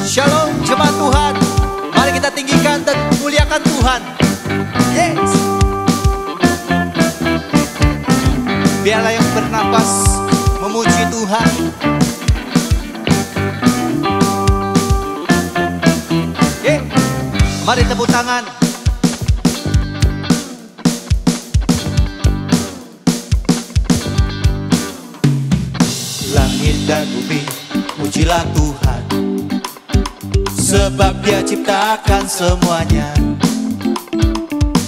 Shalom jemaat Tuhan, mari kita tinggikan dan muliakan Tuhan. Yes. Biarlah yang bernapas memuji Tuhan. Mari tepuk tangan. Langit dan bumi, pujilah Tuhan, sebab Dia ciptakan semuanya.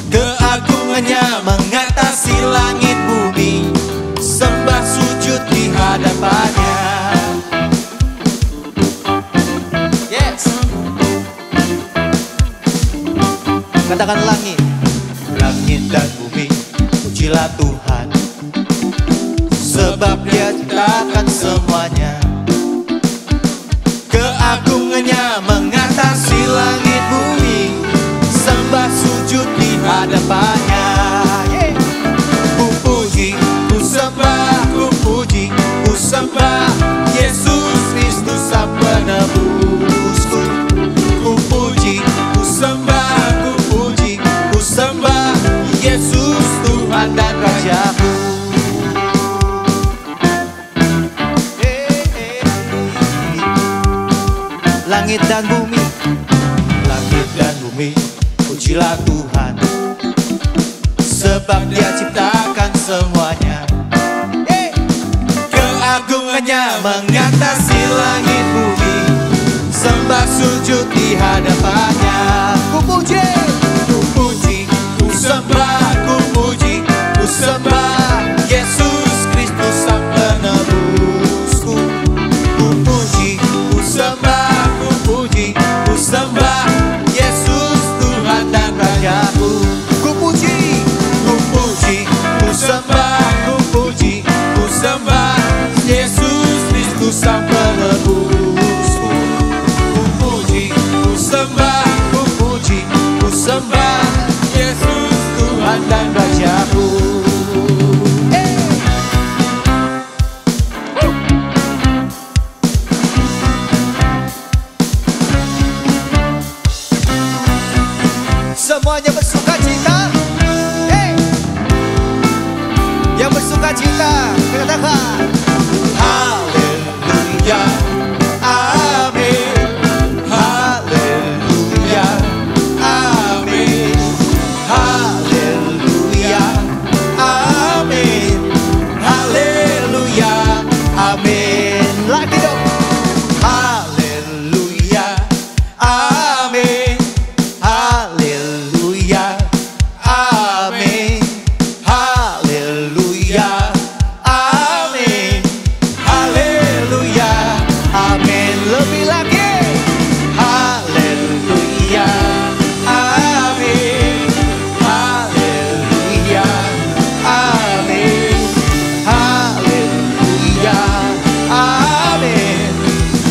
Keagungannya mengatasi langit bumi, sembah sujud di hadapannya. Yes. Katakan langit, langit dan bumi, pujilah Tuhan, sebab Dia ciptakan semuanya. Keagungannya mengatasi langit bumi, sembah sujud di hadapannya. Ku puji, ku sembah, ku puji, ku sembah Yesus Kristus Sang Penebusku. Ku puji, ku sembah, ku puji, ku sembah Yesus Tuhan dan Rajaku. Langit dan bumi, langit dan bumi, pujilah Tuhan, sebab Dia ciptakan semuanya. Keagungannya mengatasi langit bumi, sembah sujud di hadapannya. Ku puji, ku puji, ku sembah, ku puji, ku sembah Yesus Kristus Sang Penebusku. Ku puji, ku sembah, ku sembah Yesus Tuhan dan Rajaku. Ku puji, ku puji, ku sembah, ku puji, ku sembah Yesus Kristus Sang Penebusku. Ku puji, ku sembah, ku puji, ku sembah Yesus Tuhan dan Rajaku. Semuanya bersuka cita. Yang bersuka cita, katakan haleluya, amin. Haleluya, amin. Haleluya, amin. Haleluya, amin. Lagi dong. Haleluya, amin. Haleluya, amin. Haleluya, amin. Haleluya, amin. Lebih lagi. Haleluya, amin. Haleluya, amin. Haleluya, amin.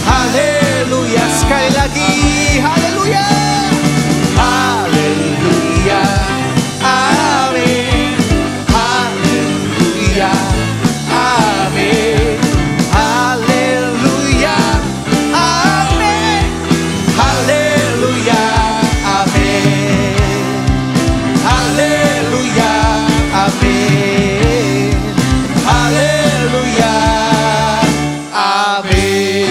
Haleluya, sekali lagi. Haleluya. Haleluya, amin. Haleluya, amin. Haleluya, amin. Haleluya, amin. Haleluya, amin. Haleluya, amin. Haleluya. Amin.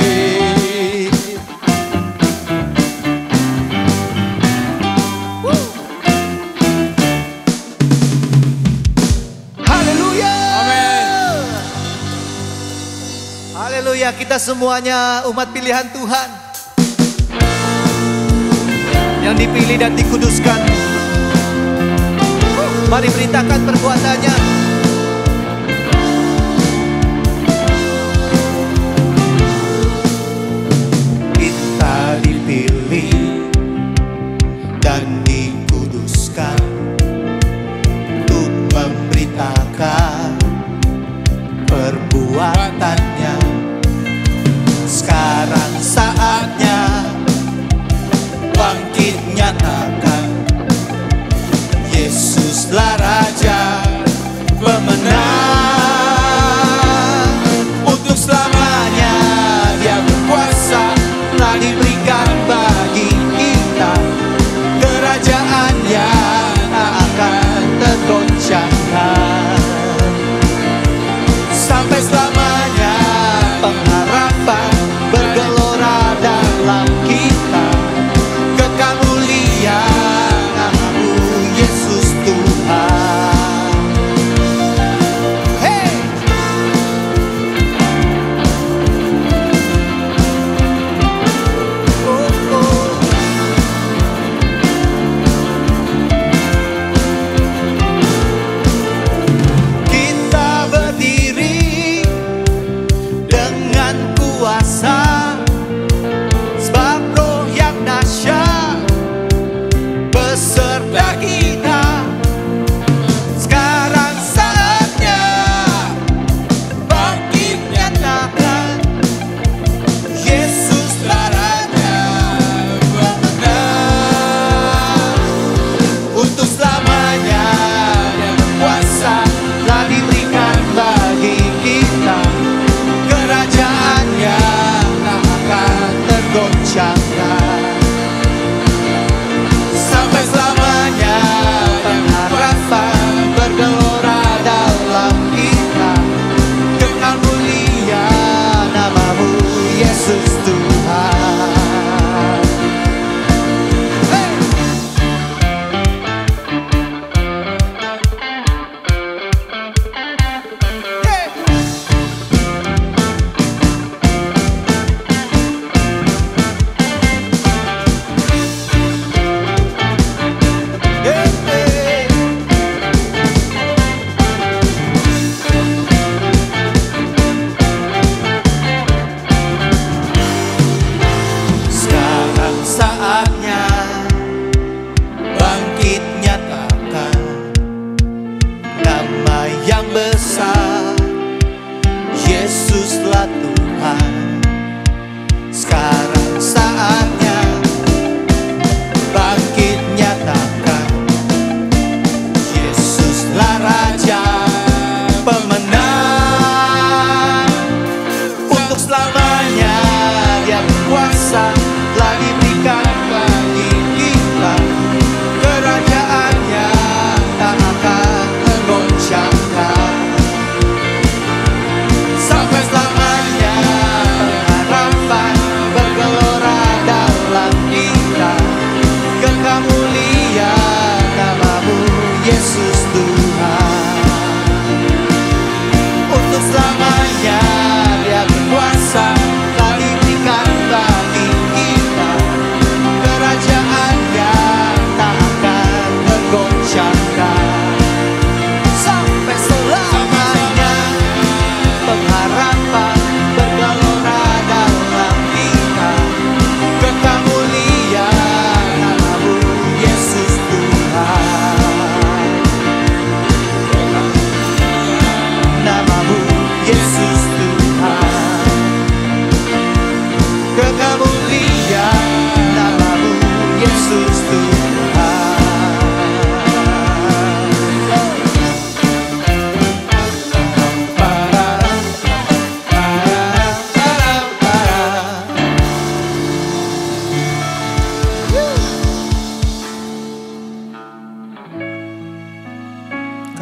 Haleluya, kita semuanya umat pilihan Tuhan yang dipilih dan dikuduskan. Mari beritakan perbuatannya. Kita dipilih dan dikuduskan untuk memberitakan perbuatannya. Sekarang saatnya bangkit nyatakan, Yesuslah Raja pemenang. Untuk selamanya Dia berkuasa, telah diberikan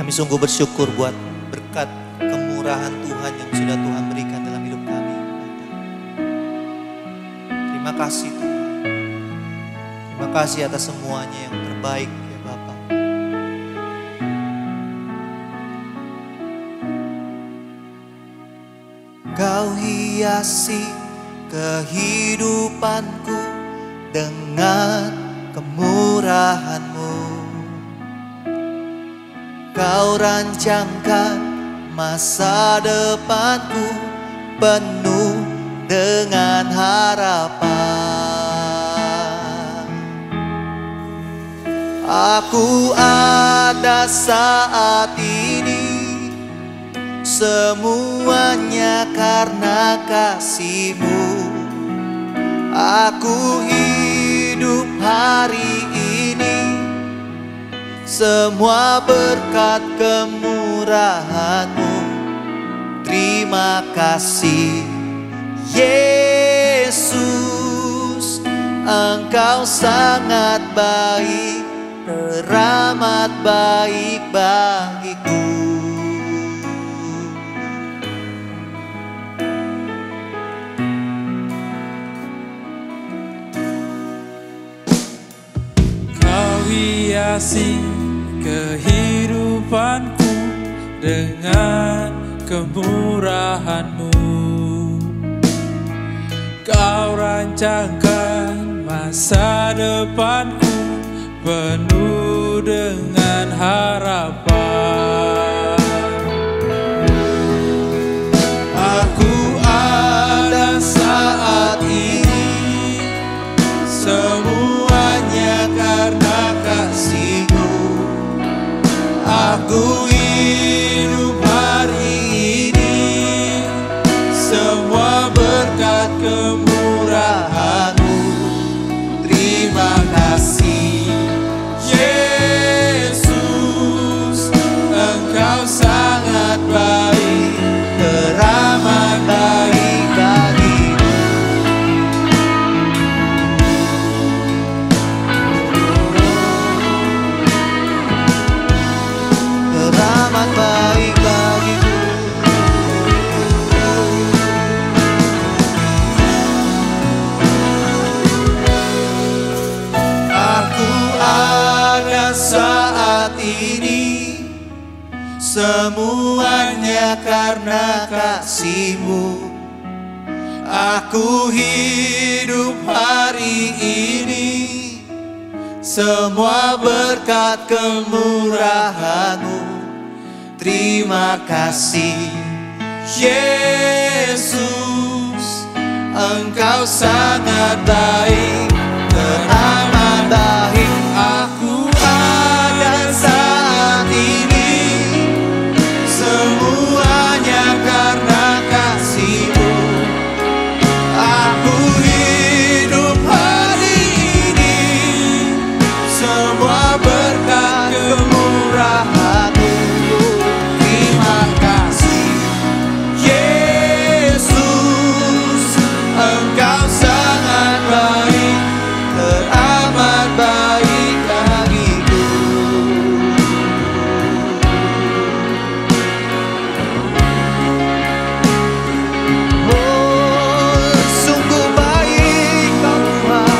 Kami sungguh bersyukur buat berkat kemurahan Tuhan yang sudah Tuhan berikan dalam hidup kami. Terima kasih Tuhan. Terima kasih atas semuanya yang terbaik ya Bapa. Kau hiasi kehidupanku dengan kemurahan-Mu. Kau rancangkan masa depanku penuh dengan harapan. Aku ada saat ini, semuanya karena kasih-Mu. Aku hidup hari ini, semua berkat kemurahan-Mu. Terima kasih Yesus, Engkau sangat baik, teramat baik bagiku. Kau hiasi kehidupanku dengan kemurahan-Mu. Kau rancangkan masa depanku penuh dengan harapan. Aku ada saat ini, semuanya karena kasih-Mu. Aku hidup hari ini, semua berkat kemurahan-Mu. Terima kasih Yesus, Engkau sangat baik, teramat baik bagiku. Teramat baik bagiku. Aku ada saat ini, semuanya karena kasih-Mu. Aku hidup hari ini, semua berkat kemurahan-Mu. Terima kasih Yesus, Engkau sangat baik, teramat baik. Aku ada saat ini, semuanya karena kasih-Mu. Aku hidup hari ini, semua berkat kemurahan-Mu. Terima kasih Yesus, Engkau sangat baik, teramat baik bagiku. Oh, sungguh baik Kau Tuhan,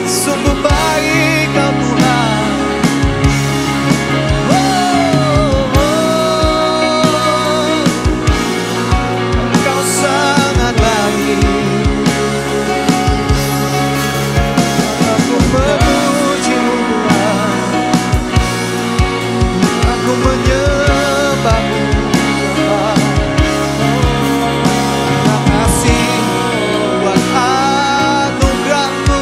sungguh baik Kau Tuhan. Engkau sangat baik. Aku memuji-Mu Tuhan, aku menyembah-Mu Tuhan. Terima kasih buat anugerah-Mu.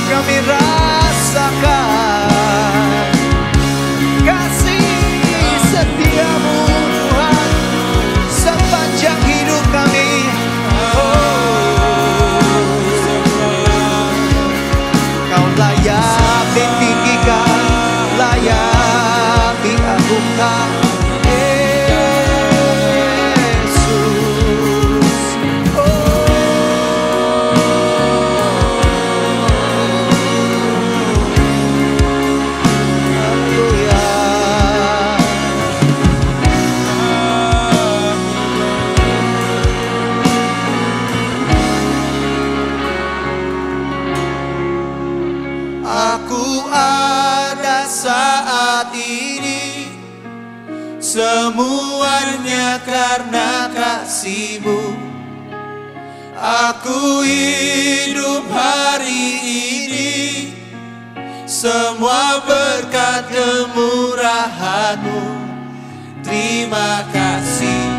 Kami rasakan kasih setia-Mu Tuhan sepanjang hidup kami. Kau layak ditinggikan, layak diagungkan. ada saat ini, semuanya karena kasih-Mu. Aku hidup hari ini, semua berkat kemurahan-Mu. Terima kasih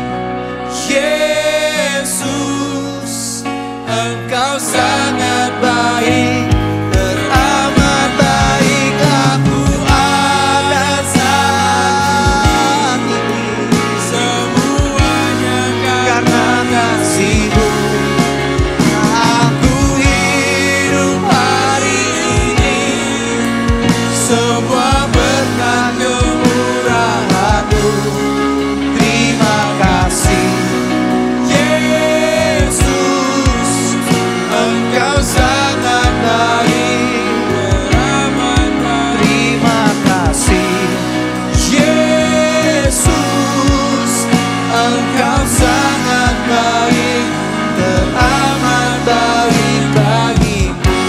Yesus, Engkau sangat baik, teramat baik. Aku ada saat ini, semuanya karena kasih-Mu. Aku hidup hari ini, semua berkat kemurahan-Mu. Terima kasih Yesus, Engkau sangat baik, teramat baik. Terima kasih Yesus, Engkau sangat baik, teramat baik bagiku.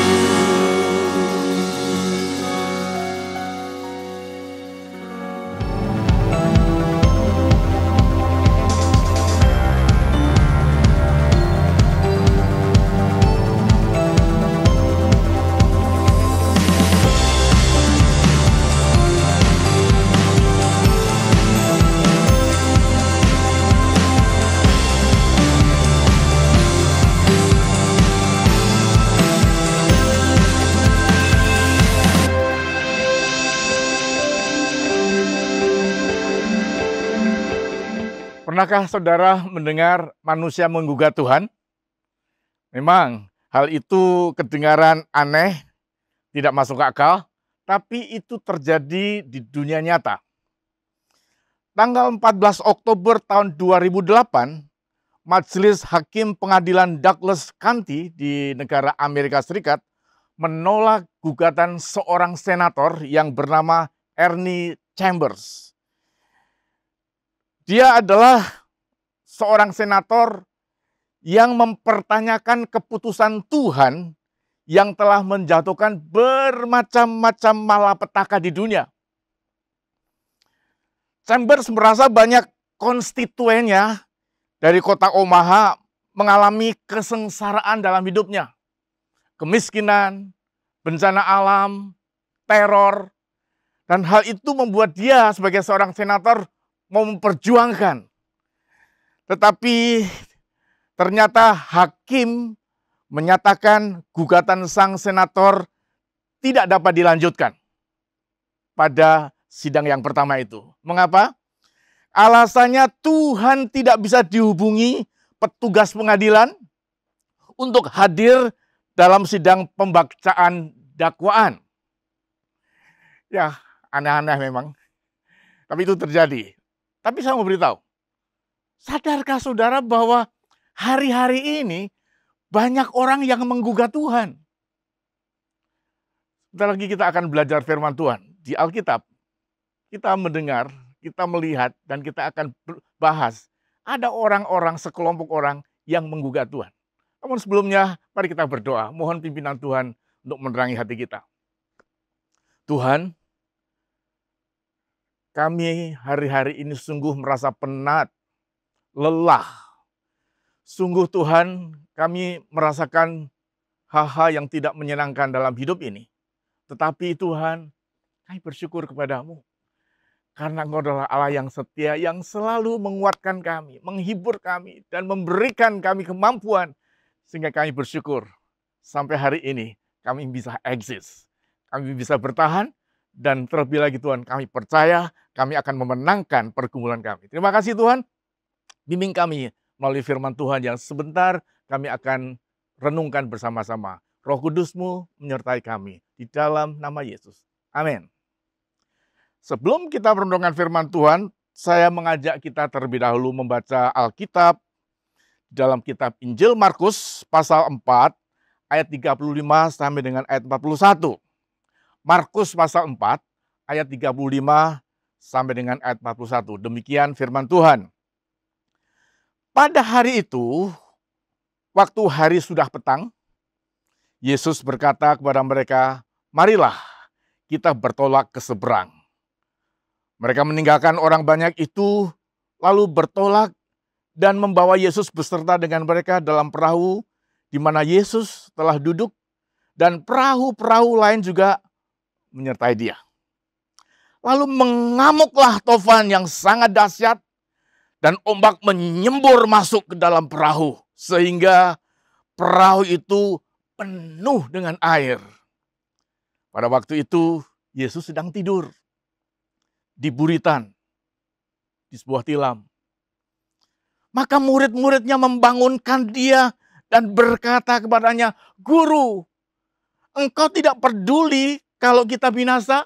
Pernahkah saudara mendengar manusia menggugat Tuhan? Memang hal itu kedengaran aneh, tidak masuk akal, tapi itu terjadi di dunia nyata. Tanggal 14 Oktober tahun 2008, Majelis Hakim Pengadilan Douglas County di negara Amerika Serikat menolak gugatan seorang senator yang bernama Ernie Chambers. Dia adalah seorang senator yang mempertanyakan keputusan Tuhan yang telah menjatuhkan bermacam-macam malapetaka di dunia. Chambers merasa banyak konstituennya dari kota Omaha mengalami kesengsaraan dalam hidupnya. Kemiskinan, bencana alam, teror, dan hal itu membuat dia sebagai seorang senator mau memperjuangkan. Tetapi ternyata hakim menyatakan gugatan sang senator tidak dapat dilanjutkan pada sidang yang pertama itu. Mengapa? Alasannya Tuhan tidak bisa dihubungi petugas pengadilan untuk hadir dalam sidang pembacaan dakwaan. Ya, aneh-aneh memang. Tapi itu terjadi. Tapi saya mau beritahu, sadarkah saudara bahwa hari-hari ini banyak orang yang menggugat Tuhan? Sebentar lagi kita akan belajar firman Tuhan. Di Alkitab, kita mendengar, kita melihat, dan kita akan bahas. Ada orang-orang, sekelompok orang yang menggugat Tuhan. Namun sebelumnya, mari kita berdoa. Mohon pimpinan Tuhan untuk menerangi hati kita. Tuhan, kami hari-hari ini sungguh merasa penat, lelah. Sungguh Tuhan, kami merasakan hal-hal yang tidak menyenangkan dalam hidup ini. Tetapi Tuhan, kami bersyukur kepadamu. Karena Engkau adalah Allah yang setia, yang selalu menguatkan kami, menghibur kami, dan memberikan kami kemampuan. Sehingga kami bersyukur, sampai hari ini kami bisa eksis. Kami bisa bertahan, dan terlebih lagi Tuhan, kami percaya kami akan memenangkan pergumulan kami. Terima kasih Tuhan, bimbing kami melalui firman Tuhan yang sebentar kami akan renungkan bersama-sama. Roh Kudus-Mu menyertai kami di dalam nama Yesus. Amin. Sebelum kita merenungkan firman Tuhan, saya mengajak kita terlebih dahulu membaca Alkitab dalam kitab Injil Markus pasal 4 ayat 35 sampai dengan ayat 41. Markus pasal 4 ayat 35 sampai dengan ayat 41. Demikian firman Tuhan. Pada hari itu, waktu hari sudah petang, Yesus berkata kepada mereka, "Marilah kita bertolak ke seberang. Mereka meninggalkan orang banyak itu, lalu bertolak dan membawa Yesus beserta dengan mereka dalam perahu, di mana Yesus telah duduk, dan perahu-perahu lain juga menyertai dia. Lalu mengamuklah tofan yang sangat dahsyat, dan ombak menyembur masuk ke dalam perahu, sehingga perahu itu penuh dengan air. Pada waktu itu, Yesus sedang tidur di buritan, di sebuah tilam. Maka murid-muridnya membangunkan dia dan berkata kepadanya, "Guru, engkau tidak peduli kalau kita binasa?"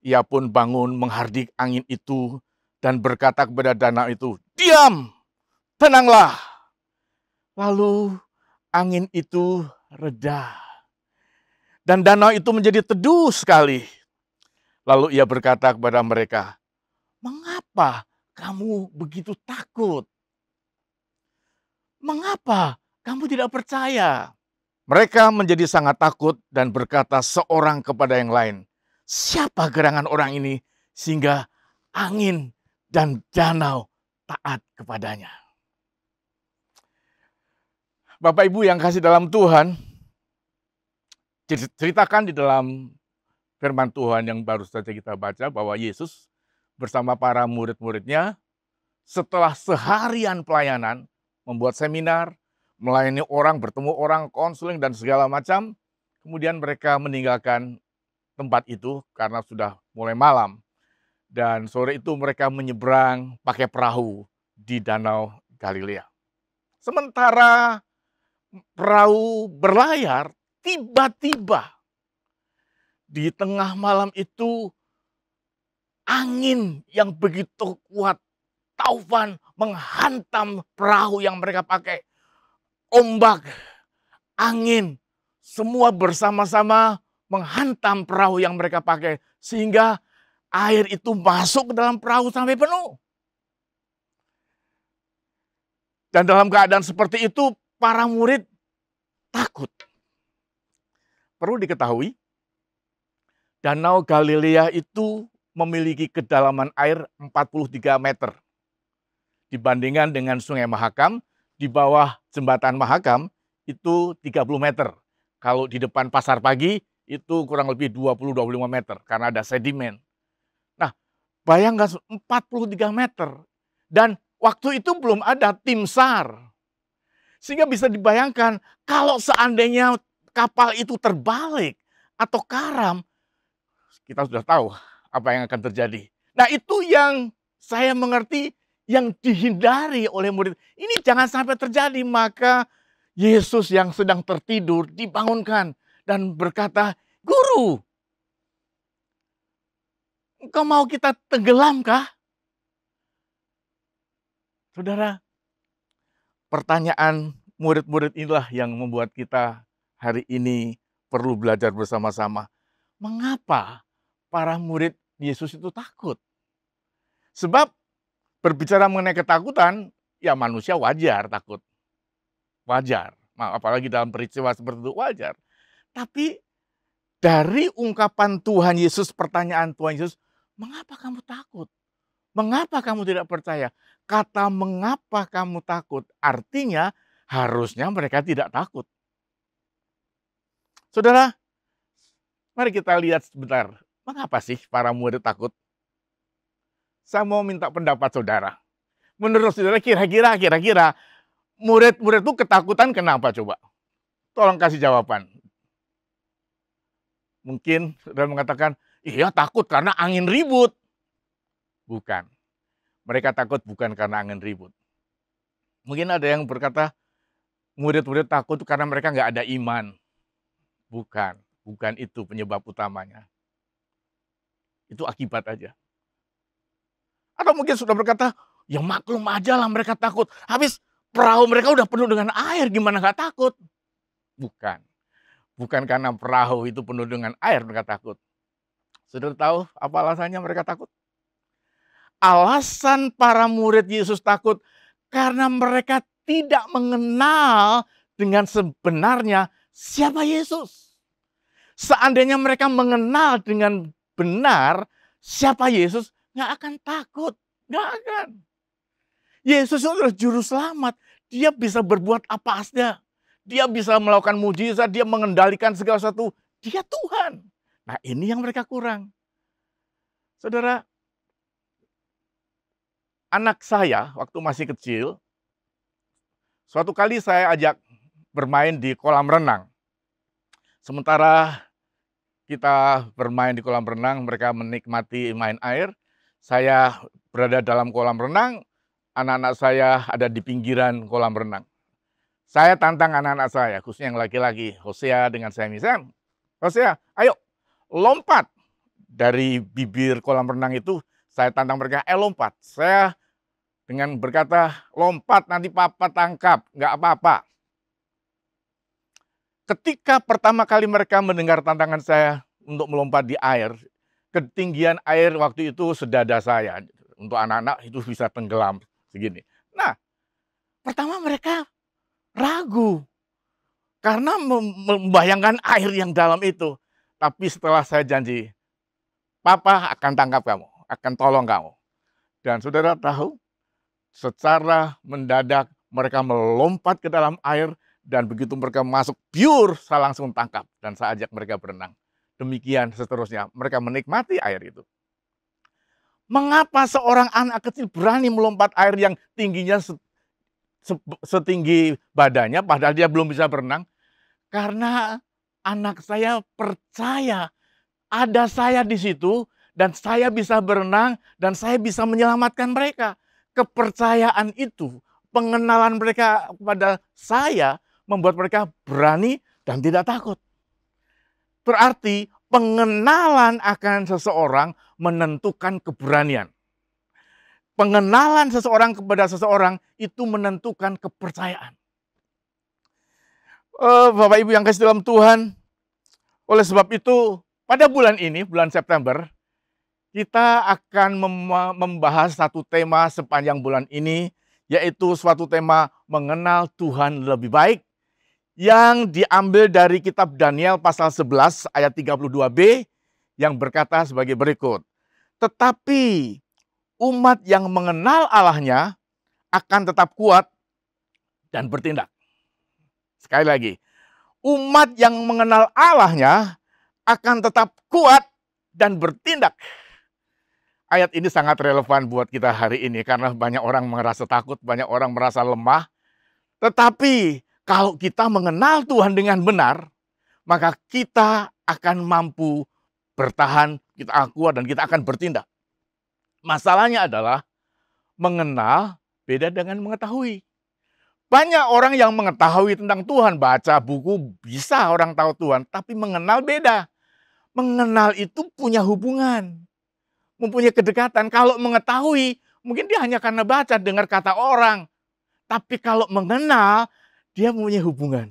Ia pun bangun menghardik angin itu dan berkata kepada danau itu, "Diam, tenanglah." Lalu angin itu reda dan danau itu menjadi teduh sekali. Lalu ia berkata kepada mereka, "Mengapa kamu begitu takut? Mengapa kamu tidak percaya?" Mereka menjadi sangat takut dan berkata seorang kepada yang lain, "Siapa gerangan orang ini sehingga angin dan danau taat kepadanya?" Bapak Ibu yang kasih dalam Tuhan, ceritakan di dalam firman Tuhan yang baru saja kita baca bahwa Yesus bersama para murid-muridnya setelah seharian pelayanan, membuat seminar, melayani orang, bertemu orang, konseling dan segala macam, kemudian mereka meninggalkan tempat itu karena sudah mulai malam. Dan sore itu mereka menyeberang pakai perahu di Danau Galilea. Sementara perahu berlayar, tiba-tiba di tengah malam itu angin yang begitu kuat, taufan menghantam perahu yang mereka pakai. Ombak, angin, semua bersama-sama menghantam perahu yang mereka pakai. Sehingga air itu masuk ke dalam perahu sampai penuh. Dan dalam keadaan seperti itu, para murid takut. Perlu diketahui, Danau Galilea itu memiliki kedalaman air 43 meter. Dibandingkan dengan Sungai Mahakam, di bawah jembatan Mahakam itu 30 meter. Kalau di depan Pasar Pagi itu kurang lebih 20-25 meter karena ada sedimen. Nah, bayangkan 43 meter. Dan waktu itu belum ada tim SAR. Sehingga bisa dibayangkan kalau seandainya kapal itu terbalik atau karam, kita sudah tahu apa yang akan terjadi. Nah, itu yang saya mengerti yang dihindari oleh murid. Ini jangan sampai terjadi, maka Yesus yang sedang tertidur dibangunkan dan berkata, "Guru, engkau mau kita tenggelamkah?" Saudara, pertanyaan murid-murid inilah yang membuat kita hari ini perlu belajar bersama-sama. Mengapa para murid Yesus itu takut? Sebab berbicara mengenai ketakutan, ya manusia wajar takut. Wajar. Apalagi dalam peristiwa seperti itu wajar. Tapi dari ungkapan Tuhan Yesus, pertanyaan Tuhan Yesus, "Mengapa kamu takut? Mengapa kamu tidak percaya?" Kata "mengapa kamu takut" artinya harusnya mereka tidak takut. Saudara, mari kita lihat sebentar. Mengapa sih para murid takut? Saya mau minta pendapat saudara. Menurut saudara kira-kira murid-murid itu ketakutan kenapa coba? Tolong kasih jawaban. Mungkin saudara mengatakan, "Iya takut karena angin ribut." Bukan. Mereka takut bukan karena angin ribut. Mungkin ada yang berkata, murid-murid takut karena mereka nggak ada iman. Bukan itu penyebab utamanya. Itu akibat aja. Atau mungkin sudah berkata, ya maklum aja lah mereka takut. Habis perahu mereka udah penuh dengan air, gimana nggak takut? Bukan. Bukan karena perahu itu penuh dengan air mereka takut. Sudah tahu apa alasannya mereka takut? Alasan para murid Yesus takut karena mereka tidak mengenal dengan sebenarnya siapa Yesus. Seandainya mereka mengenal dengan benar siapa Yesus, nggak akan takut. Nggak akan. Yesus itu adalah juru selamat. Dia bisa berbuat apa saja. Dia bisa melakukan mujizat, dia mengendalikan segala sesuatu. Dia Tuhan. Nah, ini yang mereka kurang. Saudara, anak saya waktu masih kecil, suatu kali saya ajak bermain di kolam renang. Sementara kita bermain di kolam renang, mereka menikmati main air. Saya berada dalam kolam renang, anak-anak saya ada di pinggiran kolam renang. Saya tantang anak-anak saya, khususnya yang laki-laki, Hosea dengan Semi. Hosea, ayo lompat dari bibir kolam renang itu. Saya tantang mereka, lompat. Saya dengan berkata, lompat nanti papa tangkap, nggak apa-apa. Ketika pertama kali mereka mendengar tantangan saya untuk melompat di air, ketinggian air waktu itu sedada saya. Untuk anak-anak itu bisa tenggelam segini. Nah, pertama mereka ragu karena membayangkan air yang dalam itu. Tapi setelah saya janji, papa akan tangkap kamu, akan tolong kamu. Dan saudara tahu, secara mendadak mereka melompat ke dalam air. Dan begitu mereka masuk pure, saya langsung tangkap. Dan saya ajak mereka berenang. Demikian seterusnya, mereka menikmati air itu. Mengapa seorang anak kecil berani melompat air yang tingginya setinggi badannya, padahal dia belum bisa berenang? Karena anak saya percaya ada saya di situ, dan saya bisa berenang, dan saya bisa menyelamatkan mereka. Kepercayaan itu, pengenalan mereka kepada saya, membuat mereka berani dan tidak takut. Berarti pengenalan akan seseorang menentukan keberanian. Pengenalan seseorang kepada seseorang itu menentukan kepercayaan. Bapak Ibu yang kasih dalam Tuhan, oleh sebab itu pada bulan ini, bulan September, kita akan membahas satu tema sepanjang bulan ini, yaitu suatu tema mengenal Tuhan lebih baik, yang diambil dari kitab Daniel pasal 11 ayat 32b yang berkata sebagai berikut. Tetapi umat yang mengenal Allahnya akan tetap kuat dan bertindak. Sekali lagi, umat yang mengenal Allahnya akan tetap kuat dan bertindak. Ayat ini sangat relevan buat kita hari ini karena banyak orang merasa takut, banyak orang merasa lemah. Tetapi kalau kita mengenal Tuhan dengan benar, maka kita akan mampu bertahan, kita akan kuat, dan kita akan bertindak. Masalahnya adalah mengenal beda dengan mengetahui. Banyak orang yang mengetahui tentang Tuhan, baca buku, bisa orang tahu Tuhan, tapi mengenal beda. Mengenal itu punya hubungan, mempunyai kedekatan. Kalau mengetahui, mungkin dia hanya karena baca, dengar kata orang. Tapi kalau mengenal, dia mempunyai hubungan.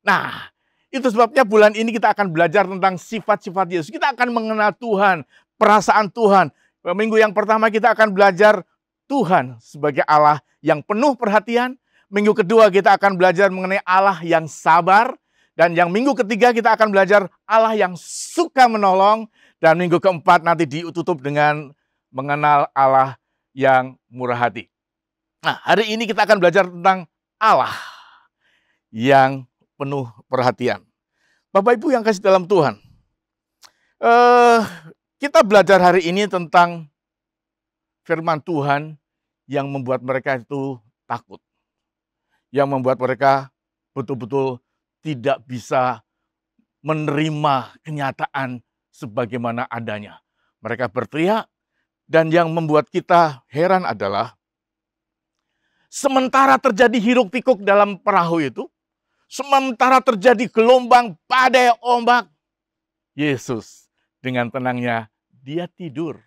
Nah, itu sebabnya bulan ini kita akan belajar tentang sifat-sifat Yesus. Kita akan mengenal Tuhan, perasaan Tuhan. Minggu yang pertama kita akan belajar Tuhan sebagai Allah yang penuh perhatian. Minggu kedua kita akan belajar mengenai Allah yang sabar. Dan yang minggu ketiga kita akan belajar Allah yang suka menolong. Dan minggu keempat nanti ditutup dengan mengenal Allah yang murah hati. Nah, hari ini kita akan belajar tentang Allah yang penuh perhatian. Bapak Ibu yang kasih dalam Tuhan, kita belajar hari ini tentang firman Tuhan yang membuat mereka itu takut. Yang membuat mereka betul-betul tidak bisa menerima kenyataan sebagaimana adanya. Mereka berteriak, dan yang membuat kita heran adalah sementara terjadi hiruk-pikuk dalam perahu itu, sementara terjadi gelombang, badai, ombak, Yesus dengan tenangnya dia tidur.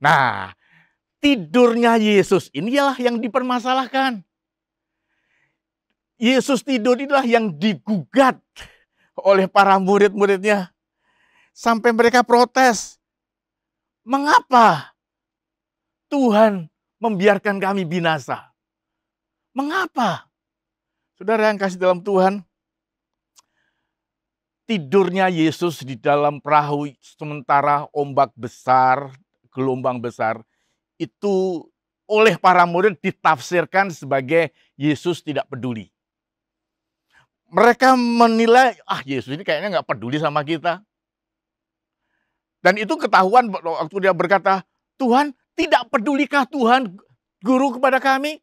Nah, tidurnya Yesus inilah yang dipermasalahkan. Yesus tidur inilah yang digugat oleh para murid-muridnya. Sampai mereka protes. Mengapa Tuhan membiarkan kami binasa? Mengapa? Saudara yang kasih dalam Tuhan, tidurnya Yesus di dalam perahu sementara ombak besar, gelombang besar, itu oleh para murid ditafsirkan sebagai Yesus tidak peduli. Mereka menilai, Yesus ini kayaknya nggak peduli sama kita. Dan itu ketahuan waktu dia berkata, Tuhan, tidak pedulikah Tuhan guru kepada kami?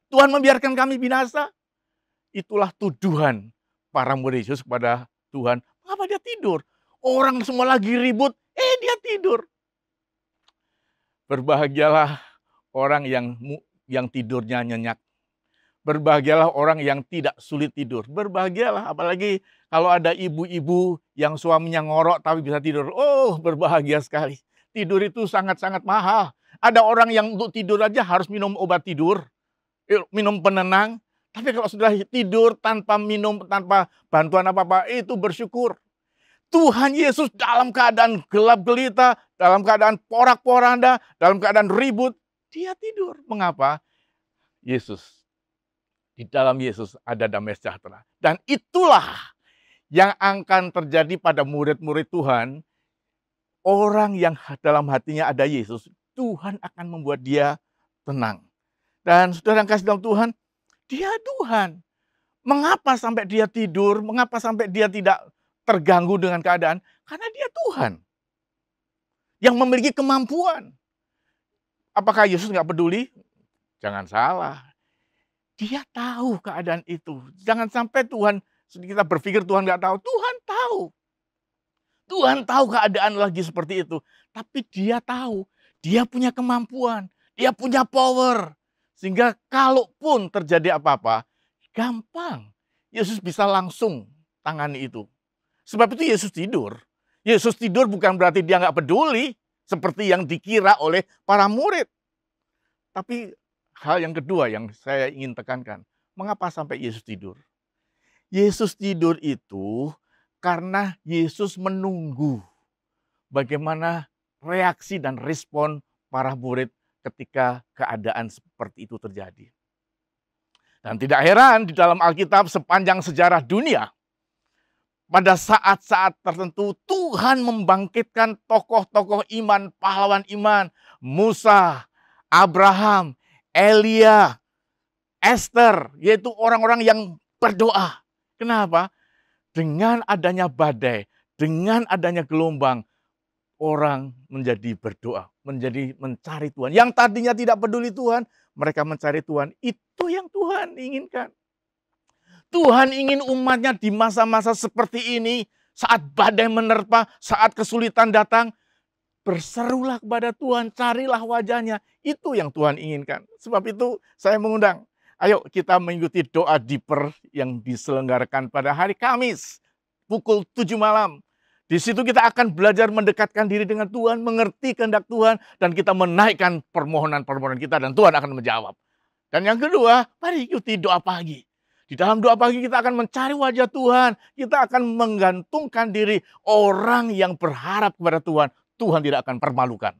Tuhan membiarkan kami binasa? Itulah tuduhan para murid Yesus kepada Tuhan. Mengapa dia tidur? Orang semua lagi ribut, dia tidur. Berbahagialah orang yang tidurnya nyenyak. Berbahagialah orang yang tidak sulit tidur. Berbahagialah, apalagi kalau ada ibu-ibu yang suaminya ngorok tapi bisa tidur. Oh, berbahagia sekali. Tidur itu sangat-sangat mahal. Ada orang yang untuk tidur aja harus minum obat tidur, minum penenang. Tapi kalau sudah tidur tanpa minum, tanpa bantuan apa-apa, itu bersyukur. Tuhan Yesus dalam keadaan gelap gelita, dalam keadaan porak-poranda, dalam keadaan ribut, dia tidur. Mengapa? Di dalam Yesus ada damai sejahtera. Dan itulah yang akan terjadi pada murid-murid Tuhan. Orang yang dalam hatinya ada Yesus, Tuhan akan membuat dia tenang. Dan saudara yang kasih dalam Tuhan, dia Tuhan. Mengapa sampai dia tidur? Mengapa sampai dia tidak terganggu dengan keadaan? Karena dia Tuhan yang memiliki kemampuan. Apakah Yesus nggak peduli? Jangan salah. Dia tahu keadaan itu. Jangan sampai kita berpikir Tuhan nggak tahu. Tuhan tahu. Tuhan tahu keadaan lagi seperti itu. Tapi dia tahu. Dia punya kemampuan. Dia punya power. Sehingga kalaupun terjadi apa-apa, gampang. Yesus bisa langsung tangani itu. Sebab itu Yesus tidur. Yesus tidur bukan berarti dia nggak peduli. Seperti yang dikira oleh para murid. Tapi hal yang kedua yang saya ingin tekankan. Mengapa sampai Yesus tidur? Yesus tidur itu karena Yesus menunggu bagaimana reaksi dan respon para murid ketika keadaan seperti itu terjadi. Dan tidak heran di dalam Alkitab sepanjang sejarah dunia, pada saat-saat tertentu Tuhan membangkitkan tokoh-tokoh iman, pahlawan iman, Musa, Abraham, Elia, Esther, yaitu orang-orang yang berdoa. Kenapa? Dengan adanya badai, dengan adanya gelombang, orang menjadi berdoa, menjadi mencari Tuhan. Yang tadinya tidak peduli Tuhan, mereka mencari Tuhan. Itu yang Tuhan inginkan. Tuhan ingin umatnya di masa-masa seperti ini, saat badai menerpa, saat kesulitan datang, berserulah kepada Tuhan, carilah wajahnya. Itu yang Tuhan inginkan. Sebab itu saya mengundang, ayo kita mengikuti doa Diper yang diselenggarakan pada hari Kamis, pukul 7 malam. Di situ kita akan belajar mendekatkan diri dengan Tuhan, mengerti kehendak Tuhan, dan kita menaikkan permohonan-permohonan kita, dan Tuhan akan menjawab. Dan yang kedua, mari ikuti doa pagi. Di dalam doa pagi kita akan mencari wajah Tuhan. Kita akan menggantungkan diri orang yang berharap kepada Tuhan. Tuhan tidak akan permalukan.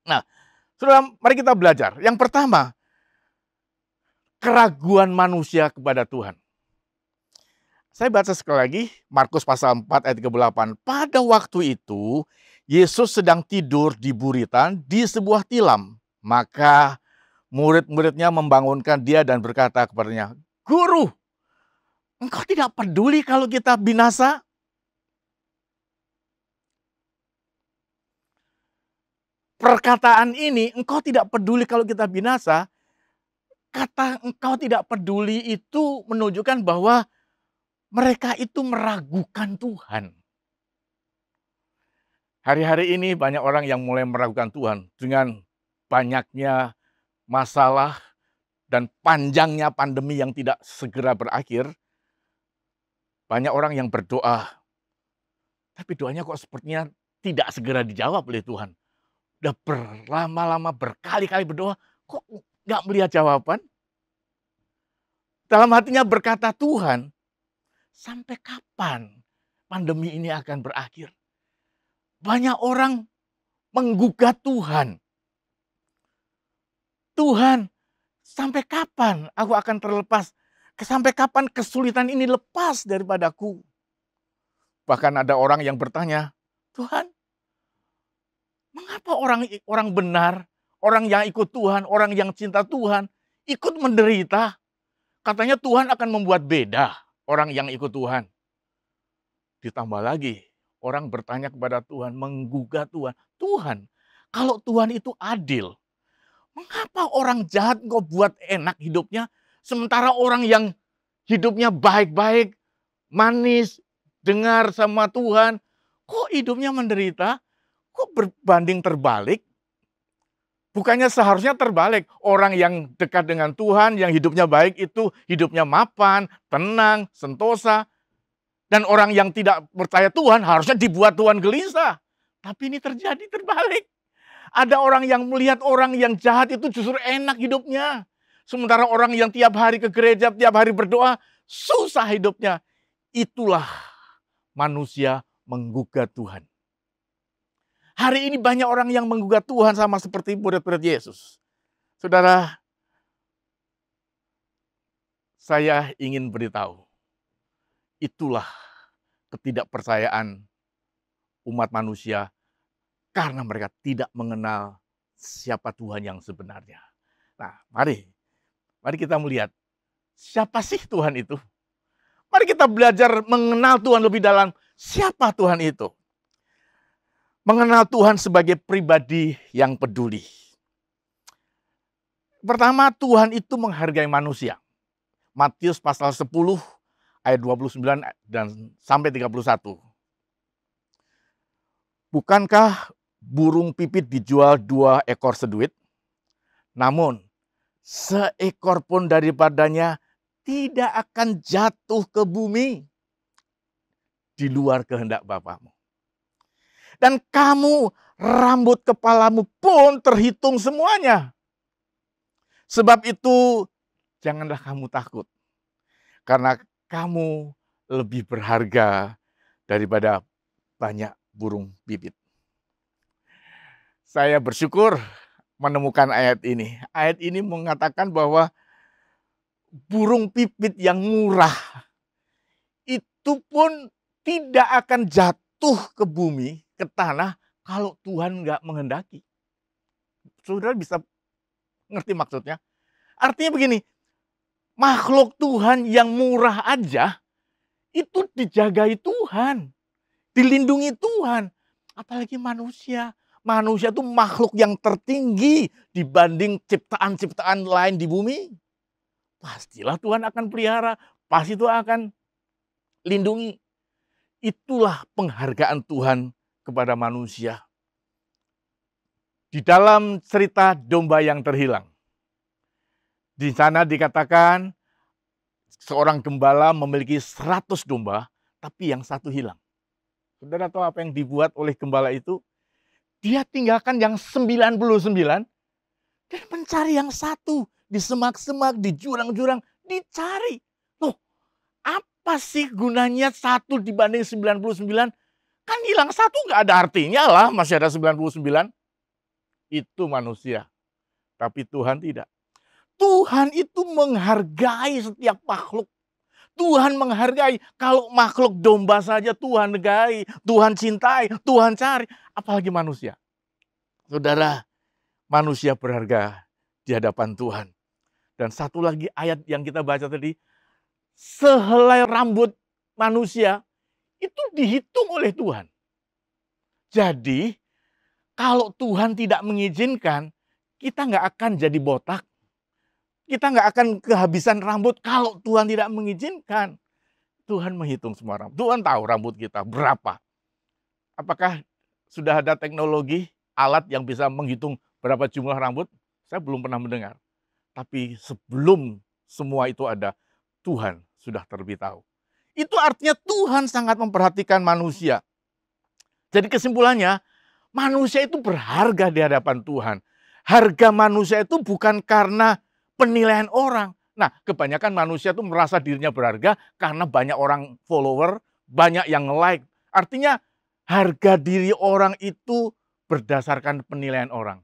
Nah, saudara, mari kita belajar. Yang pertama, keraguan manusia kepada Tuhan. Saya baca sekali lagi, Markus pasal 4 ayat 38. Pada waktu itu, Yesus sedang tidur di buritan di sebuah tilam. Maka murid-muridnya membangunkan dia dan berkata kepadanya, Guru, engkau tidak peduli kalau kita binasa? Perkataan ini, engkau tidak peduli kalau kita binasa, kata engkau tidak peduli itu menunjukkan bahwa mereka itu meragukan Tuhan. Hari-hari ini banyak orang yang mulai meragukan Tuhan dengan banyaknya masalah dan panjangnya pandemi yang tidak segera berakhir. Banyak orang yang berdoa, tapi doanya kok sepertinya tidak segera dijawab oleh Tuhan. Udah berlama-lama berkali-kali berdoa, kok nggak melihat jawaban? Dalam hatinya berkata, Tuhan, sampai kapan pandemi ini akan berakhir? Banyak orang menggugat Tuhan. Tuhan, sampai kapan aku akan terlepas? Sampai kapan kesulitan ini lepas daripadaku? Bahkan ada orang yang bertanya, Tuhan, mengapa orang benar, orang yang ikut Tuhan, orang yang cinta Tuhan, ikut menderita? Katanya Tuhan akan membuat beda orang yang ikut Tuhan. Ditambah lagi, orang bertanya kepada Tuhan, menggugah Tuhan. Tuhan, kalau Tuhan itu adil, mengapa orang jahat kau buat enak hidupnya, sementara orang yang hidupnya baik-baik, manis, dengar sama Tuhan, kok hidupnya menderita? Kok berbanding terbalik? Bukannya seharusnya terbalik. Orang yang dekat dengan Tuhan, yang hidupnya baik itu hidupnya mapan, tenang, sentosa. Dan orang yang tidak percaya Tuhan harusnya dibuat Tuhan gelisah. Tapi ini terjadi terbalik. Ada orang yang melihat orang yang jahat itu justru enak hidupnya. Sementara orang yang tiap hari ke gereja, tiap hari berdoa, susah hidupnya. Itulah manusia menggugah Tuhan. Hari ini banyak orang yang menggugah Tuhan sama seperti murid-murid Yesus. Saudara, saya ingin beritahu, itulah ketidakpercayaan umat manusia karena mereka tidak mengenal siapa Tuhan yang sebenarnya. Nah, mari kita melihat siapa sih Tuhan itu. Mari kita belajar mengenal Tuhan lebih dalam. Siapa Tuhan itu? Mengenal Tuhan sebagai pribadi yang peduli. Pertama, Tuhan itu menghargai manusia. Matius pasal 10 ayat 29 dan sampai 31. Bukankah burung pipit dijual 2 ekor seduit? Namun, seekor pun daripadanya tidak akan jatuh ke bumi di luar kehendak Bapamu. Dan kamu, rambut kepalamu pun terhitung semuanya. Sebab itu, janganlah kamu takut. Karena kamu lebih berharga daripada banyak burung pipit. Saya bersyukur menemukan ayat ini. Ayat ini mengatakan bahwa burung pipit yang murah itu pun tidak akan jatuh ke bumi, ke tanah, kalau Tuhan nggak menghendaki. Saudara bisa ngerti maksudnya? Artinya begini, makhluk Tuhan yang murah aja, itu dijagai Tuhan, dilindungi Tuhan. Apalagi manusia. Manusia itu makhluk yang tertinggi dibanding ciptaan-ciptaan lain di bumi. Pastilah Tuhan akan pelihara, pasti Tuhan akan lindungi. Itulah penghargaan Tuhan kepada manusia. Di dalam cerita domba yang terhilang, di sana dikatakan seorang gembala memiliki 100 domba, tapi yang satu hilang. Saudara tahu apa yang dibuat oleh gembala itu? Dia tinggalkan yang 99 dan mencari yang satu di semak-semak, di jurang-jurang, dicari. Loh, apa sih gunanya satu dibanding 99? Kan hilang satu nggak ada artinya lah, masih ada 99. Itu manusia. Tapi Tuhan tidak. Tuhan itu menghargai setiap makhluk. Tuhan menghargai. Kalau makhluk domba saja Tuhan hargai, Tuhan cintai, Tuhan cari. Apalagi manusia. Saudara, manusia berharga di hadapan Tuhan. Dan satu lagi ayat yang kita baca tadi, sehelai rambut manusia itu dihitung oleh Tuhan. Jadi, kalau Tuhan tidak mengizinkan, kita nggak akan jadi botak. Kita nggak akan kehabisan rambut kalau Tuhan tidak mengizinkan. Tuhan menghitung semua rambut. Tuhan tahu rambut kita berapa. Apakah sudah ada teknologi, alat yang bisa menghitung berapa jumlah rambut? Saya belum pernah mendengar. Tapi sebelum semua itu ada, Tuhan sudah terlebih tahu. Itu artinya Tuhan sangat memperhatikan manusia. Jadi kesimpulannya, manusia itu berharga di hadapan Tuhan. Harga manusia itu bukan karena penilaian orang. Nah, kebanyakan manusia itu merasa dirinya berharga karena banyak orang follower, banyak yang like. Artinya harga diri orang itu berdasarkan penilaian orang.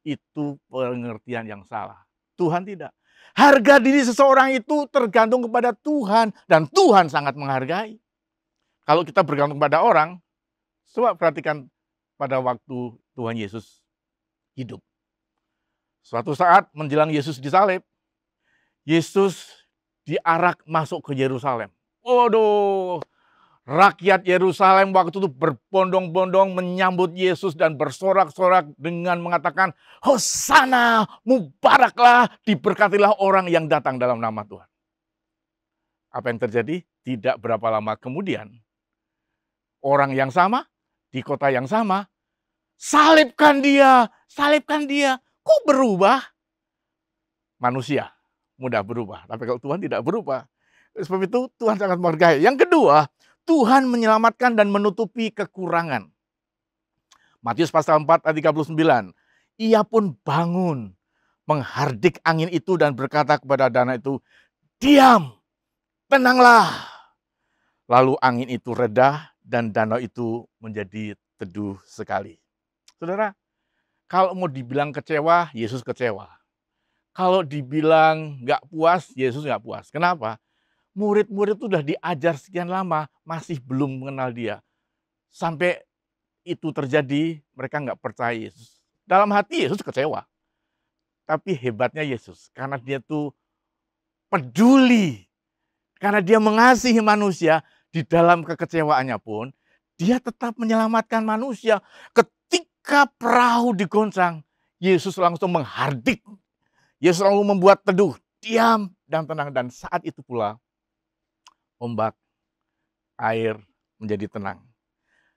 Itu pengertian yang salah. Tuhan tidak. Harga diri seseorang itu tergantung kepada Tuhan dan Tuhan sangat menghargai. Kalau kita bergantung pada orang, coba perhatikan pada waktu Tuhan Yesus hidup. Suatu saat menjelang Yesus disalib, Yesus diarak masuk ke Yerusalem. Waduh, rakyat Yerusalem waktu itu berbondong-bondong menyambut Yesus dan bersorak-sorak dengan mengatakan, Hosana, mubaraklah, diberkatilah orang yang datang dalam nama Tuhan. Apa yang terjadi? Tidak berapa lama kemudian, orang yang sama, di kota yang sama, salibkan dia, salibkan dia. Kok berubah? Manusia mudah berubah, tapi kalau Tuhan tidak berubah. Sebab itu Tuhan sangat menghargai. Yang kedua, Tuhan menyelamatkan dan menutupi kekurangan. Matius pasal 4 ayat 39. Ia pun bangun, menghardik angin itu dan berkata kepada danau itu, diam, tenanglah. Lalu angin itu reda dan danau itu menjadi teduh sekali. Saudara, kalau mau dibilang kecewa, Yesus kecewa. Kalau dibilang nggak puas, Yesus nggak puas. Kenapa? Murid-murid itu sudah diajar sekian lama, masih belum mengenal dia. Sampai itu terjadi, mereka nggak percaya Yesus. Dalam hati Yesus kecewa. Tapi hebatnya Yesus, karena dia tuh peduli. Karena dia mengasihi manusia, di dalam kekecewaannya pun, dia tetap menyelamatkan manusia. Ketika perahu digoncang, Yesus langsung menghardik. Yesus langsung membuat teduh, diam dan tenang. Dan saat itu pula, ombak, air menjadi tenang.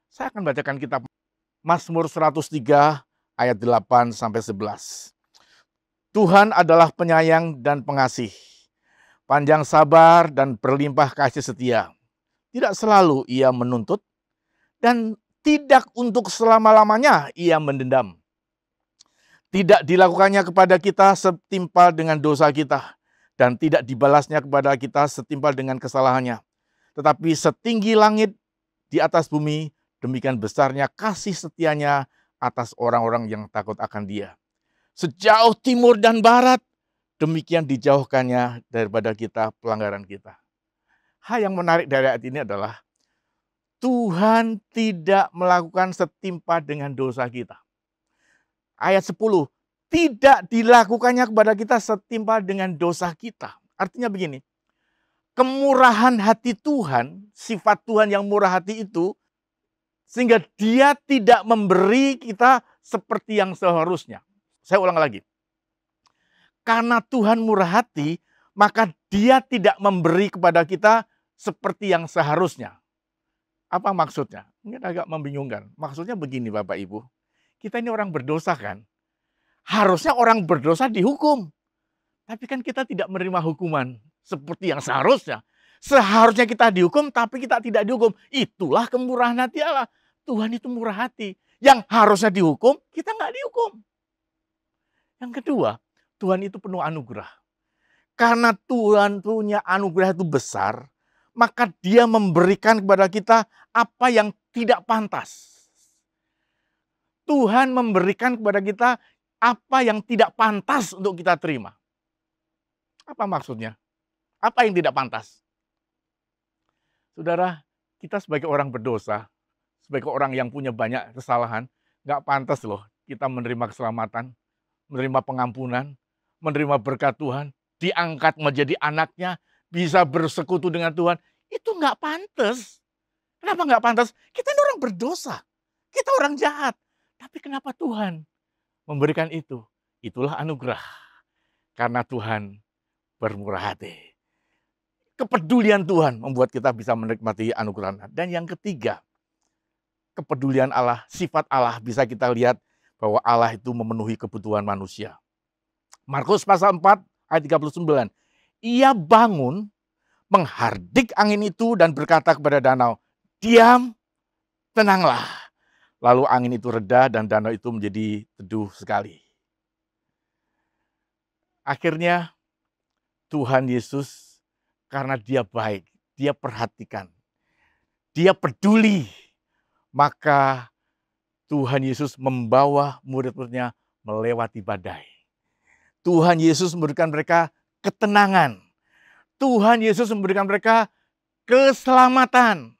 Saya akan bacakan kitab Mazmur 103 ayat 8-11. Tuhan adalah penyayang dan pengasih, panjang sabar dan berlimpah kasih setia. Tidak selalu ia menuntut, dan tidak untuk selama-lamanya ia mendendam. Tidak dilakukannya kepada kita setimpal dengan dosa kita, dan tidak dibalasnya kepada kita setimpal dengan kesalahannya. Tetapi setinggi langit di atas bumi, demikian besarnya kasih setianya atas orang-orang yang takut akan dia. Sejauh timur dan barat, demikian dijauhkannya daripada kita pelanggaran kita. Hal yang menarik dari ayat ini adalah, Tuhan tidak melakukan setimpal dengan dosa kita. Ayat 10, tidak dilakukannya kepada kita setimpal dengan dosa kita. Artinya begini, kemurahan hati Tuhan, sifat Tuhan yang murah hati itu, sehingga dia tidak memberi kita seperti yang seharusnya. Saya ulang lagi. Karena Tuhan murah hati, maka dia tidak memberi kepada kita seperti yang seharusnya. Apa maksudnya? Mungkin agak membingungkan. Maksudnya begini Bapak Ibu. Kita ini orang berdosa kan? Harusnya orang berdosa dihukum. Tapi kan kita tidak menerima hukuman seperti yang seharusnya. Seharusnya kita dihukum, tapi kita tidak dihukum. Itulah kemurahan hati Allah. Tuhan itu murah hati. Yang harusnya dihukum, kita nggak dihukum. Yang kedua, Tuhan itu penuh anugerah. Karena Tuhan punya anugerah itu besar, maka dia memberikan kepada kita apa yang tidak pantas. Tuhan memberikan kepada kita apa yang tidak pantas untuk kita terima. Apa maksudnya? Apa yang tidak pantas? Saudara, kita sebagai orang berdosa, sebagai orang yang punya banyak kesalahan, nggak pantas loh kita menerima keselamatan, menerima pengampunan, menerima berkat Tuhan, diangkat menjadi anaknya, bisa bersekutu dengan Tuhan. Itu nggak pantas. Kenapa nggak pantas? Kita ini orang berdosa. Kita orang jahat. Tapi kenapa Tuhan memberikan itu? Itulah anugerah. Karena Tuhan bermurah hati. Kepedulian Tuhan membuat kita bisa menikmati anugerah. Dan yang ketiga, kepedulian Allah, sifat Allah bisa kita lihat bahwa Allah itu memenuhi kebutuhan manusia. Markus pasal 4 ayat 39. Ia bangun, menghardik angin itu dan berkata kepada danau, diam, tenanglah. Lalu angin itu reda dan danau itu menjadi teduh sekali. Akhirnya Tuhan Yesus, karena dia baik, dia perhatikan, dia peduli, maka Tuhan Yesus membawa murid-muridnya melewati badai. Tuhan Yesus memberikan mereka ketenangan. Tuhan Yesus memberikan mereka keselamatan.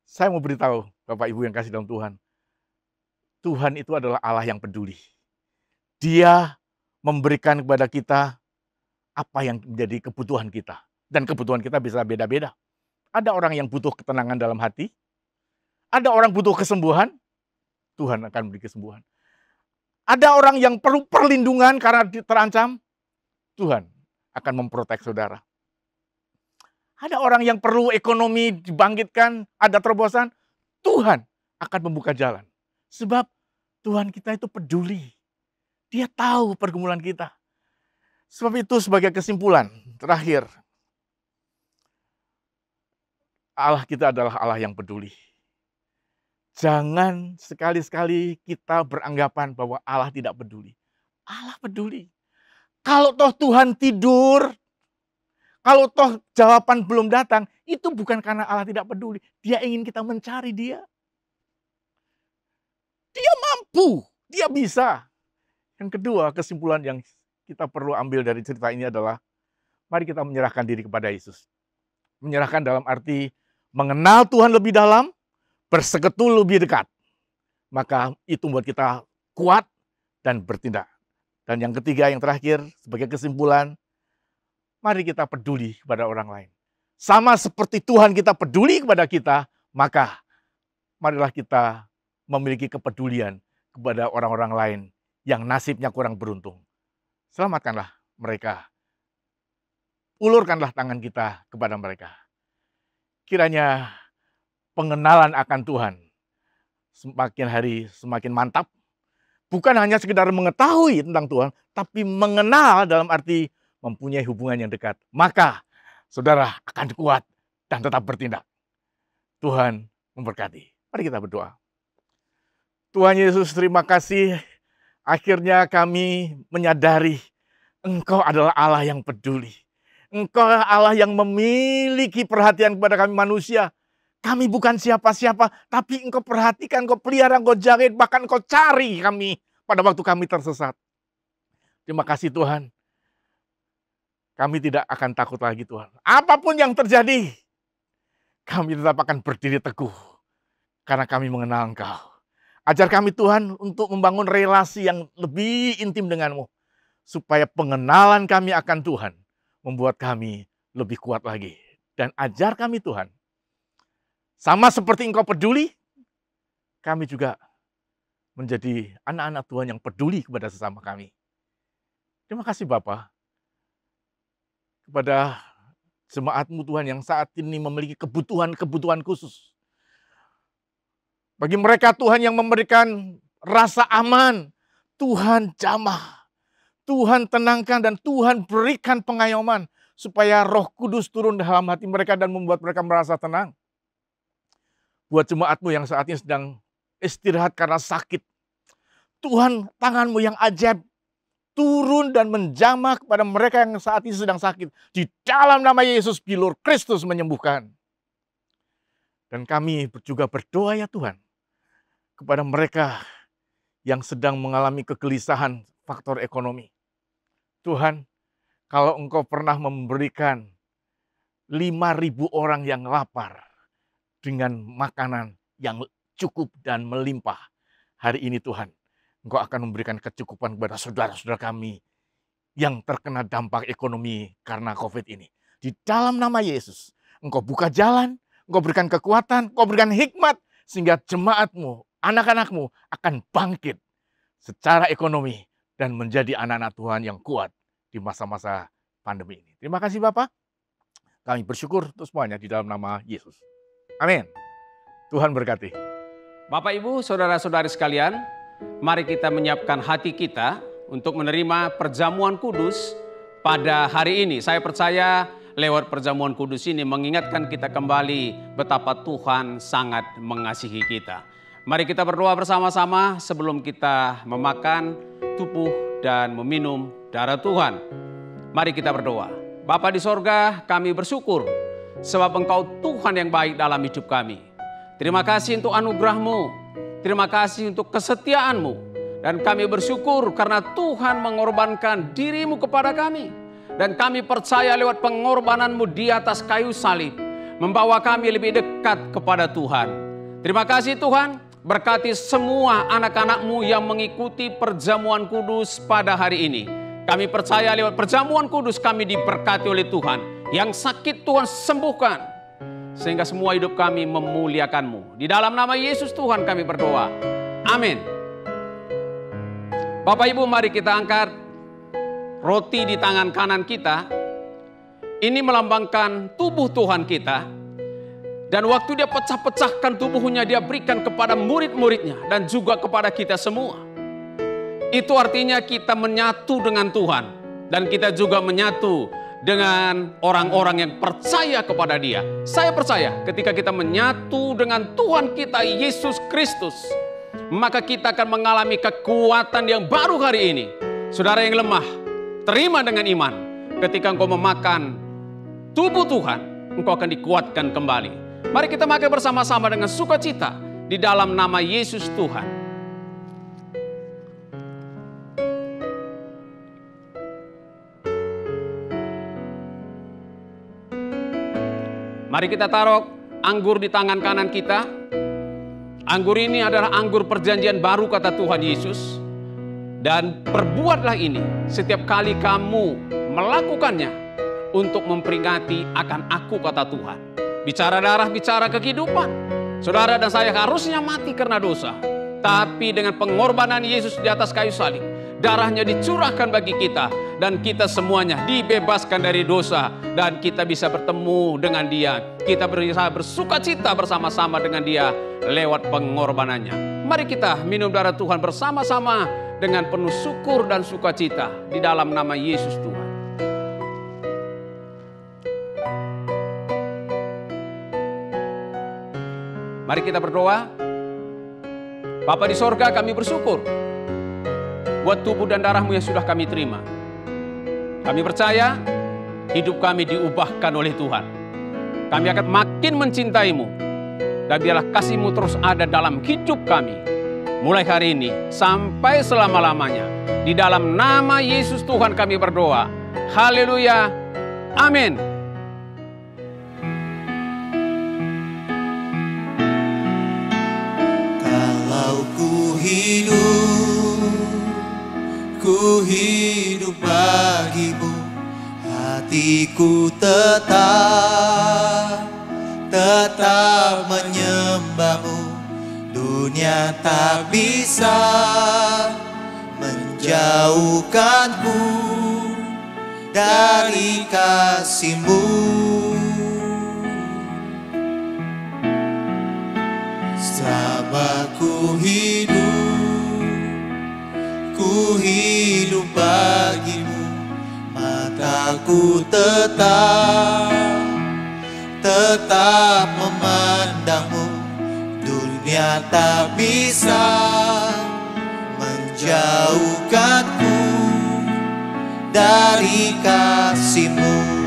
Saya mau beritahu Bapak Ibu yang kasih dalam Tuhan. Tuhan itu adalah Allah yang peduli. Dia memberikan kepada kita apa yang menjadi kebutuhan kita. Dan kebutuhan kita bisa beda-beda. Ada orang yang butuh ketenangan dalam hati. Ada orang butuh kesembuhan. Tuhan akan beri kesembuhan. Ada orang yang perlu perlindungan karena terancam. Tuhan akan memprotek saudara. Ada orang yang perlu ekonomi dibangkitkan, ada terobosan. Tuhan akan membuka jalan. Sebab Tuhan kita itu peduli. Dia tahu pergumulan kita. Sebab itu sebagai kesimpulan terakhir, Allah kita adalah Allah yang peduli. Jangan sekali-sekali kita beranggapan bahwa Allah tidak peduli. Allah peduli. Kalau toh Tuhan tidur, kalau toh jawaban belum datang, itu bukan karena Allah tidak peduli. Dia ingin kita mencari Dia. Dia mampu, Dia bisa. Yang kedua, kesimpulan yang kita perlu ambil dari cerita ini adalah, mari kita menyerahkan diri kepada Yesus. Menyerahkan dalam arti mengenal Tuhan lebih dalam, bersekutu lebih dekat. Maka itu membuat kita kuat dan bertindak. Dan yang ketiga, yang terakhir, sebagai kesimpulan, mari kita peduli kepada orang lain. Sama seperti Tuhan kita peduli kepada kita, maka marilah kita memiliki kepedulian kepada orang-orang lain yang nasibnya kurang beruntung. Selamatkanlah mereka. Ulurkanlah tangan kita kepada mereka. Kiranya pengenalan akan Tuhan semakin hari semakin mantap. Bukan hanya sekedar mengetahui tentang Tuhan, tapi mengenal dalam arti mempunyai hubungan yang dekat. Maka saudara akan kuat dan tetap bertindak. Tuhan memberkati. Mari kita berdoa. Tuhan Yesus, terima kasih. Akhirnya kami menyadari Engkau adalah Allah yang peduli. Engkau Allah yang memiliki perhatian kepada kami manusia. Kami bukan siapa-siapa, tapi Engkau perhatikan, Engkau pelihara, Engkau jaga, bahkan Engkau cari kami pada waktu kami tersesat. Terima kasih Tuhan. Kami tidak akan takut lagi Tuhan. Apapun yang terjadi, kami tetap akan berdiri teguh. Karena kami mengenal Engkau. Ajar kami Tuhan untuk membangun relasi yang lebih intim denganmu. Supaya pengenalan kami akan Tuhan membuat kami lebih kuat lagi. Dan ajar kami Tuhan. Sama seperti Engkau peduli, kami juga menjadi anak-anak Tuhan yang peduli kepada sesama kami. Terima kasih Bapa. Kepada jemaat-Mu Tuhan yang saat ini memiliki kebutuhan-kebutuhan khusus. Bagi mereka Tuhan yang memberikan rasa aman, Tuhan jamah, Tuhan tenangkan dan Tuhan berikan pengayoman supaya Roh Kudus turun dalam hati mereka dan membuat mereka merasa tenang. Buat jemaat-Mu yang saat ini sedang istirahat karena sakit, Tuhan tangan-Mu yang ajaib turun dan menjamah kepada mereka yang saat ini sedang sakit. Di dalam nama Yesus, bilur Kristus menyembuhkan. Dan kami juga berdoa ya Tuhan, kepada mereka yang sedang mengalami kegelisahan faktor ekonomi. Tuhan, kalau Engkau pernah memberikan 5.000 orang yang lapar dengan makanan yang cukup dan melimpah, hari ini Tuhan, Engkau akan memberikan kecukupan kepada saudara-saudara kami yang terkena dampak ekonomi karena COVID ini. Di dalam nama Yesus, Engkau buka jalan, Engkau berikan kekuatan, Engkau berikan hikmat, sehingga jemaat-Mu, anak-anak-Mu akan bangkit secara ekonomi dan menjadi anak-anak Tuhan yang kuat di masa-masa pandemi ini. Terima kasih Bapak. Kami bersyukur untuk semuanya di dalam nama Yesus. Amin. Tuhan berkati. Bapak, Ibu, saudara-saudari sekalian, mari kita menyiapkan hati kita untuk menerima perjamuan kudus pada hari ini. Saya percaya lewat perjamuan kudus ini mengingatkan kita kembali betapa Tuhan sangat mengasihi kita. Mari kita berdoa bersama-sama sebelum kita memakan tubuh dan meminum darah Tuhan. Mari kita berdoa. Bapa di sorga, kami bersyukur sebab Engkau Tuhan yang baik dalam hidup kami. Terima kasih untuk anugerah-Mu. Terima kasih untuk kesetiaan-Mu. Dan kami bersyukur karena Tuhan mengorbankan diri-Mu kepada kami. Dan kami percaya lewat pengorbanan-Mu di atas kayu salib, membawa kami lebih dekat kepada Tuhan. Terima kasih Tuhan, berkati semua anak-anak-Mu yang mengikuti perjamuan kudus pada hari ini. Kami percaya lewat perjamuan kudus kami diberkati oleh Tuhan. Yang sakit Tuhan sembuhkan, sehingga semua hidup kami memuliakan-Mu. Di dalam nama Yesus Tuhan kami berdoa. Amin. Bapak Ibu, mari kita angkat roti di tangan kanan kita. Ini melambangkan tubuh Tuhan kita. Dan waktu dia pecah-pecahkan tubuhnya, dia berikan kepada murid-muridnya dan juga kepada kita semua. Itu artinya kita menyatu dengan Tuhan. Dan kita juga menyatu dengan orang-orang yang percaya kepada Dia. Saya percaya ketika kita menyatu dengan Tuhan kita Yesus Kristus, maka kita akan mengalami kekuatan yang baru hari ini. Saudara yang lemah, terima dengan iman. Ketika engkau memakan tubuh Tuhan, engkau akan dikuatkan kembali. Mari kita makan bersama-sama dengan sukacita di dalam nama Yesus Tuhan. Mari kita taruh anggur di tangan kanan kita. Anggur ini adalah anggur perjanjian baru kata Tuhan Yesus. Dan perbuatlah ini setiap kali kamu melakukannya untuk memperingati akan aku kata Tuhan. Bicara darah, bicara kehidupan. Saudara dan saya harusnya mati karena dosa. Tapi dengan pengorbanan Yesus di atas kayu salib, darahnya dicurahkan bagi kita. Dan kita semuanya dibebaskan dari dosa. Dan kita bisa bertemu dengan Dia. Kita bisa bersukacita bersama-sama dengan Dia lewat pengorbanannya. Mari kita minum darah Tuhan bersama-sama dengan penuh syukur dan sukacita di dalam nama Yesus Tuhan. Mari kita berdoa. Bapa di sorga, kami bersyukur buat tubuh dan darah-Mu yang sudah kami terima. Kami percaya hidup kami diubahkan oleh Tuhan. Kami akan makin mencintai-Mu. Dan biarlah kasih-Mu terus ada dalam hidup kami. Mulai hari ini sampai selama-lamanya. Di dalam nama Yesus Tuhan kami berdoa. Haleluya. Amin. Ku hidup bagimu, hatiku tetap menyembahmu. Dunia tak bisa menjauhkanku dari kasih-Mu. Selama ku hidup bagimu, mataku tetap memandangmu. Dunia tak bisa menjauhkanku dari kasih-Mu.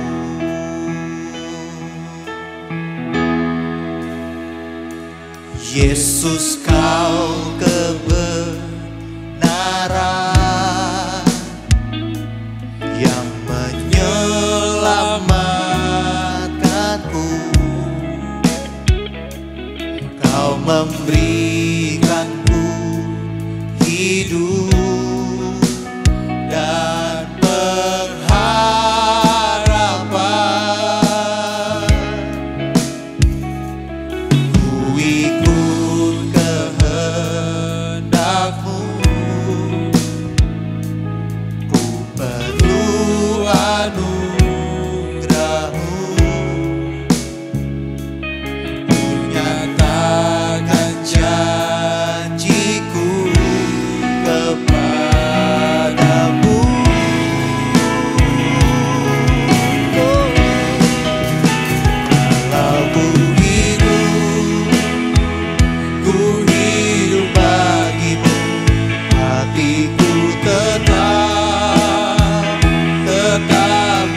Yesus, Kau kebenaran yang menyelamatkanku. Kau memberikanku hidup dan pengharapan. Ku ikut kehendak-Mu, ku perlu anugerah-Mu. Ku nyatakan janjiku kepadamu. Kalau ku hidup bagimu, hatiku tetap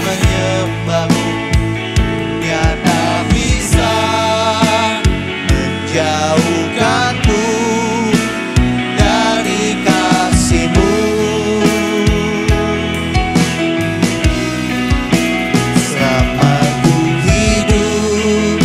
menyembahmu. Dunia tak bisa menjauhkanku dari kasih-Mu. Selama ku hidup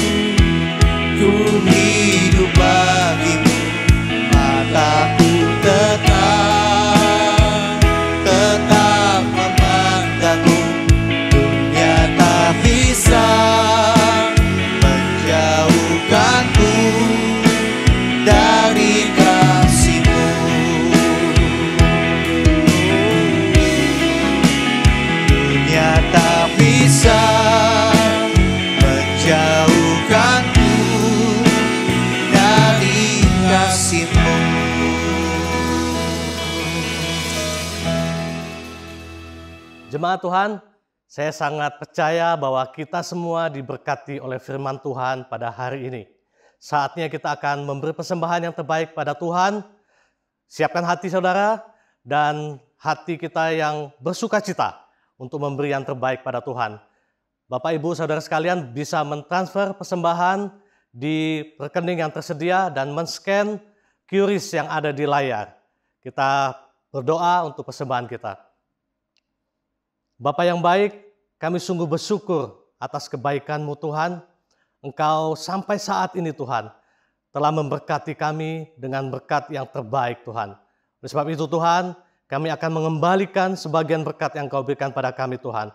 Jemaat Tuhan, saya sangat percaya bahwa kita semua diberkati oleh firman Tuhan pada hari ini. Saatnya kita akan memberi persembahan yang terbaik pada Tuhan. Siapkan hati saudara dan hati kita yang bersuka cita untuk memberi yang terbaik pada Tuhan. Bapak, Ibu, Saudara sekalian bisa mentransfer persembahan di rekening yang tersedia dan men-scan QRIS yang ada di layar. Kita berdoa untuk persembahan kita. Bapa yang baik, kami sungguh bersyukur atas kebaikan-Mu Tuhan. Engkau sampai saat ini Tuhan telah memberkati kami dengan berkat yang terbaik Tuhan. Oleh sebab itu Tuhan, kami akan mengembalikan sebagian berkat yang Kau berikan pada kami Tuhan.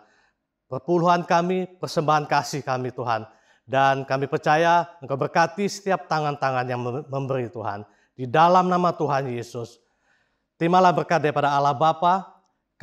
Perpuluhan kami, persembahan kasih kami Tuhan. Dan kami percaya Engkau berkati setiap tangan-tangan yang memberi Tuhan. Di dalam nama Tuhan Yesus. Terimalah berkat daripada Allah Bapa,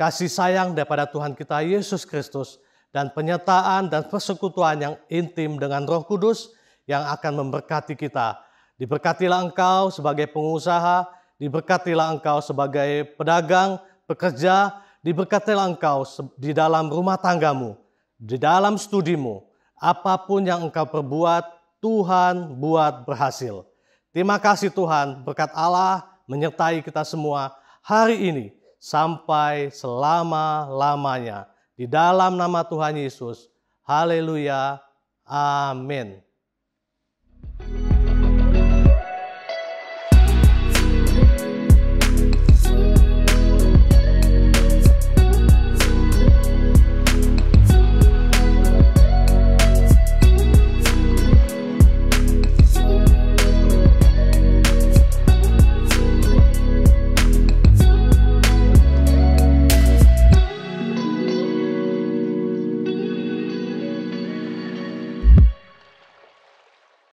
kasih sayang daripada Tuhan kita Yesus Kristus, dan penyertaan dan persekutuan yang intim dengan Roh Kudus yang akan memberkati kita. Diberkatilah engkau sebagai pengusaha, diberkatilah engkau sebagai pedagang, pekerja, diberkatilah engkau di dalam rumah tanggamu, di dalam studimu, apapun yang engkau perbuat, Tuhan buat berhasil. Terima kasih Tuhan, berkat Allah menyertai kita semua hari ini, sampai selama-lamanya. Di dalam nama Tuhan Yesus. Haleluya. Amin.